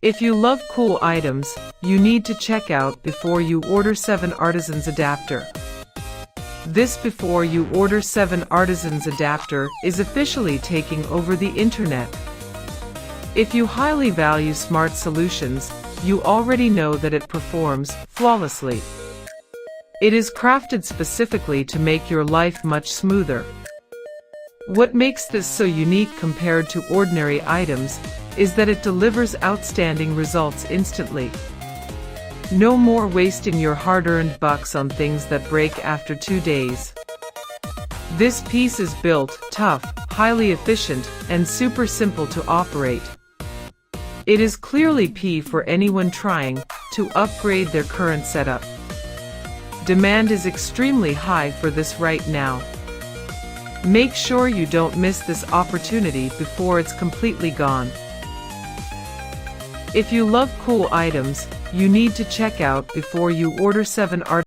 If you love cool items, you need to check out before you order 7artisans adapter. This before you order 7artisans adapter is officially taking over the internet. If you highly value smart solutions, you already know that it performs flawlessly. It is crafted specifically to make your life much smoother. What makes this so unique compared to ordinary items is that it delivers outstanding results instantly. No more wasting your hard-earned bucks on things that break after 2 days. This piece is built, tough, highly efficient, and super simple to operate. It is clearly P for anyone trying to upgrade their current setup. Demand is extremely high for this right now. Make sure you don't miss this opportunity before it's completely gone. If you love cool items, you need to check out before you order 7artisans.